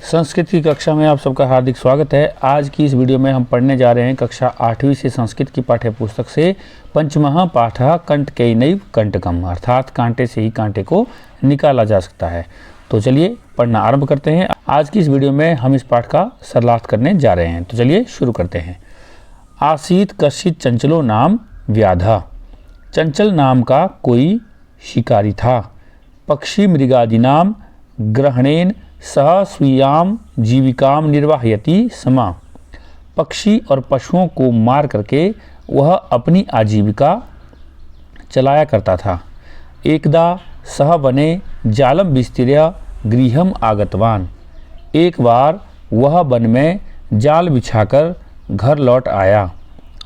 संस्कृत की कक्षा में आप सबका हार्दिक स्वागत है। आज की इस वीडियो में हम पढ़ने जा रहे हैं कक्षा 8वीं से संस्कृत की पाठ्य पुस्तक से पंचमः पाठः कंटकैनैव कंटकम, अर्थात कांटे से ही कांटे को निकाला जा सकता है। तो चलिए पढ़ना आरंभ करते हैं। आज की इस वीडियो में हम इस पाठ का सरलार्थ करने जा रहे हैं। तो चलिए शुरू करते हैं। आसीत कश्चित् चंचलो नाम व्याधा। चंचल नाम का कोई शिकारी था। पक्षी मृगादीनाम ग्रहणेन सह स्वीयाम जीविकाम निर्वाहयति समा। पक्षी और पशुओं को मार करके वह अपनी आजीविका चलाया करता था। एकदा सह वने जालम विस्तीर्य गृहम आगतवान। एक बार वह वन में जाल बिछाकर घर लौट आया।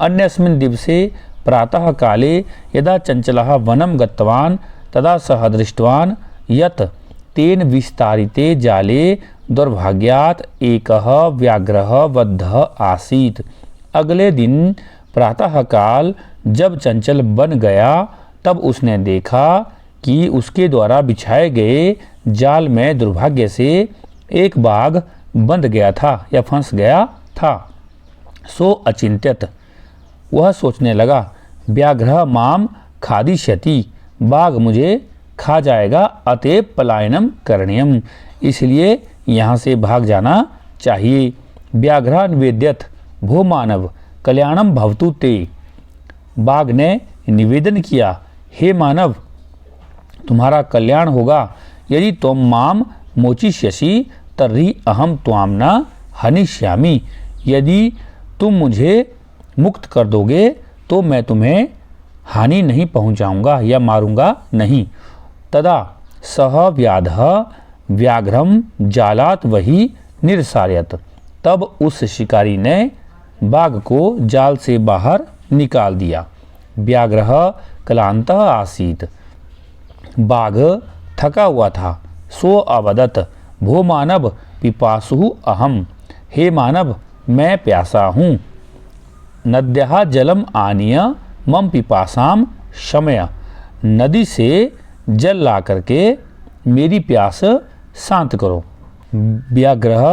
अन्यस्मिन् दिवसे प्रातः काले यदा चंचलः वनं गतवान तदा सह दृष्टवान यत् तेन विस्तारिते जाले दुर्भाग्यात् एकः व्याघ्रः बद्धः आसीत्। अगले दिन प्रातः काल जब चंचल बन गया तब उसने देखा कि उसके द्वारा बिछाए गए जाल में दुर्भाग्य से एक बाघ बंध गया था या फंस गया था। सो अचिंत्यत, वह सोचने लगा, व्याघ्रः माम खादिष्यति, बाघ मुझे खा जाएगा, अतएव पलायनम करणीयम, इसलिए यहाँ से भाग जाना चाहिए। व्याघ्र निवेद्यत भो मानव कल्याणम भवतु ते। बाघ ने निवेदन किया, हे मानव तुम्हारा कल्याण होगा। यदि तुम माम मोचिष्यसि तर्हि अहम त्वाम न हनिष्यामि। यदि तुम मुझे मुक्त कर दोगे तो मैं तुम्हें हानि नहीं पहुँचाऊँगा या मारूंगा नहीं। तदा सह व्याधः व्याघ्रम जालात वही निरसार्यत। तब उस शिकारी ने बाघ को जाल से बाहर निकाल दिया। व्याघ्रः क्लान्तः आसीत्, बाघ थका हुआ था। सो अवदत् भो मानव पिपासु अहम, हे मानव मैं प्यासा हूँ। नद्यः जलम आनीय मम पिपासाम शमय। नदी से जल ला करके मेरी प्यास शांत करो। व्याघ्रः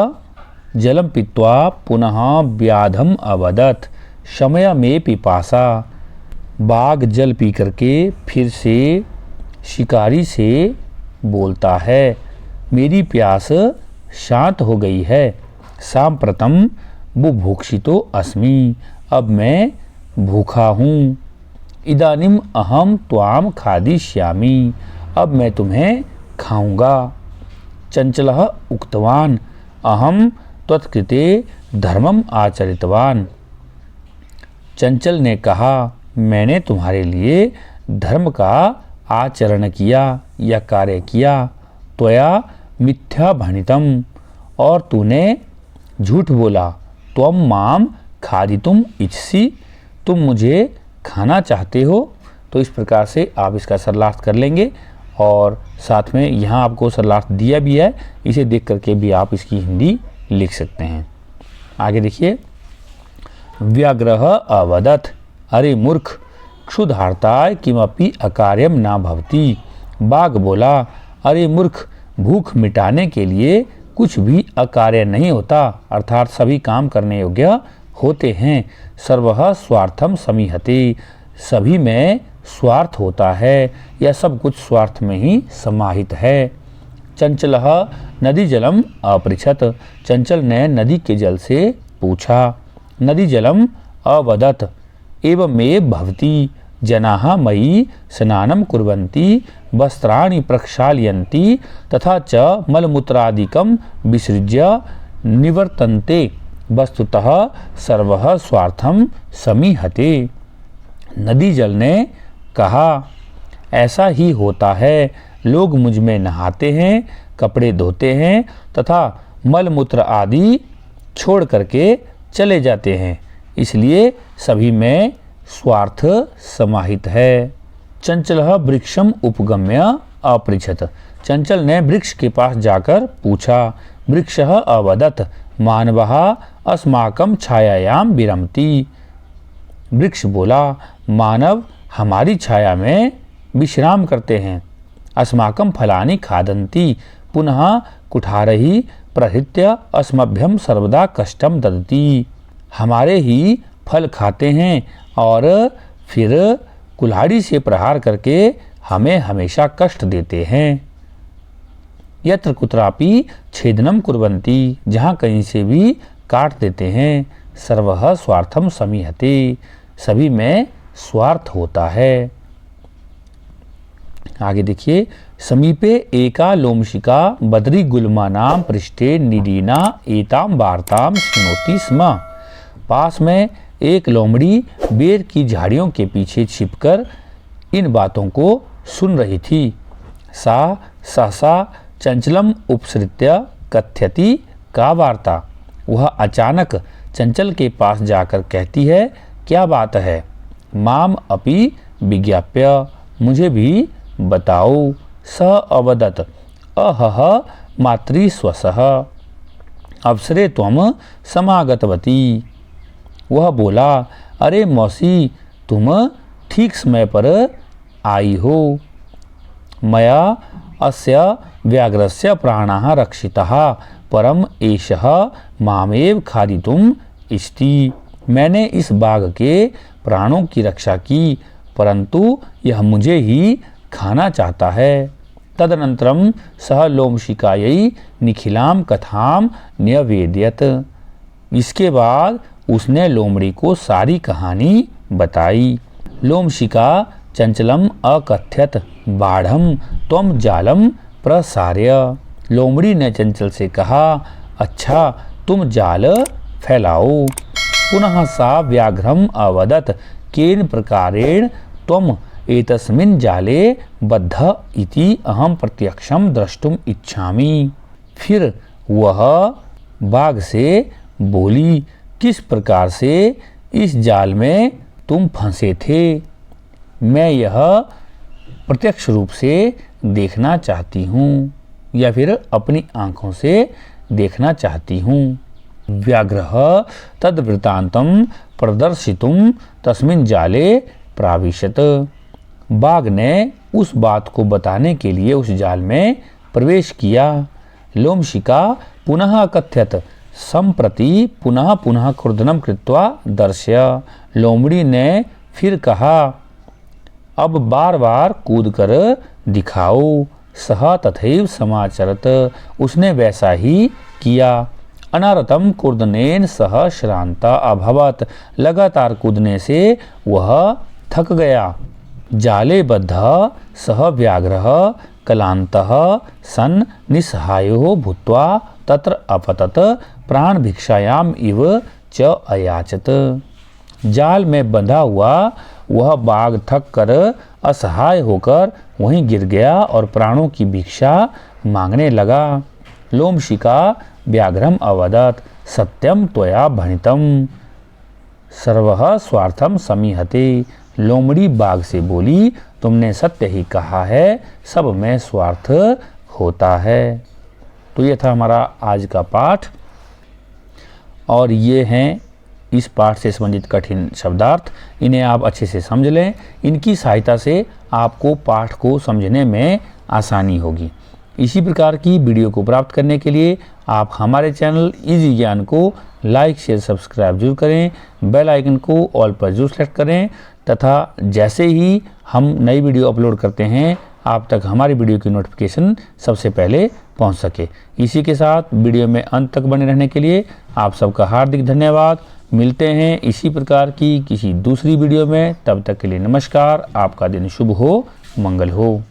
जलम पीत्वा पुनः व्याधम अवदत् शमय में पिपासा। बाघ जल पी करके फिर से शिकारी से बोलता है, मेरी प्यास शांत हो गई है। सांप्रतम बुभुक्षितो अस्मि, अब मैं भूखा हूँ। इदानीम अहम त्वाम खादिष्यामि, अब मैं तुम्हें खाऊंगा। चंचलः उक्तवान अहम त्वत्कृते धर्मम आचरितवान। चंचल ने कहा, मैंने तुम्हारे लिए धर्म का आचरण किया या कार्य किया। त्वया मिथ्या भणितम, और तूने झूठ बोला। त्वम माम खादितुम इच्छसि, तुम मुझे खाना चाहते हो। तो इस प्रकार से आप इसका सरलार्थ कर लेंगे और साथ में यहाँ आपको सरलार्थ दिया भी है, इसे देख करके भी आप इसकी हिंदी लिख सकते हैं। आगे देखिए। व्याघ्रः अवदत् अरे मूर्ख क्षुधार्ताय किमपि अकार्यम न भवति। बाघ बोला, अरे मूर्ख भूख मिटाने के लिए कुछ भी अकार्य नहीं होता, अर्थात सभी काम करने योग्य होते हैं। सर्वः स्वार्थम समीहते, सभी में स्वार्थ होता है या सब कुछ स्वार्थ में ही समाहित है। चंचलः नदी जलम अपृच्छत, चंचल ने नदी के जल से पूछा। नदी जलम अवदत् एवमेव भवति, जनाः मयि स्नानं कुर्वन्ति वस्त्राणि प्रक्षाल्यन्ति तथा च मलमूत्रादिकं विसृज्य निवर्तन्ते, वस्तुतः सर्वः स्वार्थम समीहते। नदी जल ने कहा, ऐसा ही होता है। लोग मुझ में नहाते हैं, कपड़े धोते हैं तथा मलमूत्र आदि छोड़ करके चले जाते हैं, इसलिए सभी में स्वार्थ समाहित है। चंचलः वृक्षम उपगम्य अपृच्छत, चंचल ने वृक्ष के पास जाकर पूछा। वृक्षः अवदत् मानवः अस्माकं छायायां विरमति। वृक्ष बोला, मानव हमारी छाया में विश्राम करते हैं। अस्माकं फलानि खादन्ति पुनः कुठारहि प्रहृत्य अस्मभ्यम सर्वदा कष्टम ददति। हमारे ही फल खाते हैं और फिर कुल्हाड़ी से प्रहार करके हमें हमेशा कष्ट देते हैं। यत्र कुत्रापि छेदनम कुर्वन्ति, जहाँ कहीं से भी काट देते हैं। सर्वः स्वार्थम समीहते, सभी में स्वार्थ होता है। आगे देखिए, समीपे एका लोमशिका बद्री गुल्मा नाम पृष्ठे निडीना एताम वार्ताम सुनोति स्म। पास में एक लोमड़ी बेर की झाड़ियों के पीछे छिपकर इन बातों को सुन रही थी। सा सहसा चंचलम उपसृत्य कथ्यति का वार्ता। वह अचानक चंचल के पास जाकर कहती है, क्या बात है? माम अपि विज्ञाप्य, मुझे भी बताओ। स अवदत अहह मातृस्वसः अवसरे त्वम समागतवती। वह बोला, अरे मौसी, तुम ठीक समय पर आई हो। मया अस्य व्याघ्रस्य प्राणः रक्षितः परम एषः मामेव खादितुम् इष्टि। मैंने इस बाघ के प्राणों की रक्षा की, परंतु यह मुझे ही खाना चाहता है। तदनंतरम सह लोमशिकायै निखिलाम कथाम न्यवेदयत। इसके बाद उसने लोमड़ी को सारी कहानी बताई। लोमशिका चंचलम अकथ्यत बाढ़म त्वम जालम प्रसार्य। लोमड़ी ने चंचल से कहा, अच्छा तुम जाल फैलाओ। पुनः सा व्याघ्रम अवदत केन प्रकारेण त्वम एतस्मिन् जाले बद्ध इति अहम प्रत्यक्षम द्रष्टुम इच्छामि। फिर वह बाघ से बोली, किस प्रकार से इस जाल में तुम फंसे थे, मैं यह प्रत्यक्ष रूप से देखना चाहती हूँ, या फिर अपनी आँखों से देखना चाहती हूँ। व्याघ्रः तद्वृत्तान्तं प्रदर्शितुं तस्मिन् जाले प्राविशत। बाघ ने उस बात को बताने के लिए उस जाल में प्रवेश किया। लोमशिका पुनः कथ्यत संप्रति पुनः पुनः क्रुद्धनम कृत्वा दर्श्य। लोमड़ी ने फिर कहा, अब बार बार कूद कर दिखाओ। सह तथैव समाचरत, उसने वैसा ही किया। अनरतम कूर्दनेन सह श्रांता अभवत, लगातार कूदने से वह थक गया। जाले बद्ध सह व्याघ्रः कलान्तः सन् निस्सहायो भूत्वा तत्र अपतत प्राण भिक्षायाम इव च अयाचत। जाल में बंधा हुआ वह बाघ थक कर असहाय होकर वहीं गिर गया और प्राणों की भिक्षा मांगने लगा। लोमशिका व्याघ्रम अवदत सत्यम त्वया भणितम सर्वः स्वार्थम समीहते। लोमड़ी बाघ से बोली, तुमने सत्य ही कहा है, सब में स्वार्थ होता है। तो ये था हमारा आज का पाठ, और ये हैं इस पाठ से संबंधित कठिन शब्दार्थ। इन्हें आप अच्छे से समझ लें, इनकी सहायता से आपको पाठ को समझने में आसानी होगी। इसी प्रकार की वीडियो को प्राप्त करने के लिए आप हमारे चैनल इजी ज्ञान को लाइक शेयर सब्सक्राइब जरूर करें, बेल आइकन को ऑल पर जरूर सेलेक्ट करें, तथा जैसे ही हम नई वीडियो अपलोड करते हैं आप तक हमारी वीडियो की नोटिफिकेशन सबसे पहले पहुंच सके। इसी के साथ वीडियो में अंत तक बने रहने के लिए आप सबका हार्दिक धन्यवाद। मिलते हैं इसी प्रकार की किसी दूसरी वीडियो में, तब तक के लिए नमस्कार। आपका दिन शुभ हो, मंगल हो।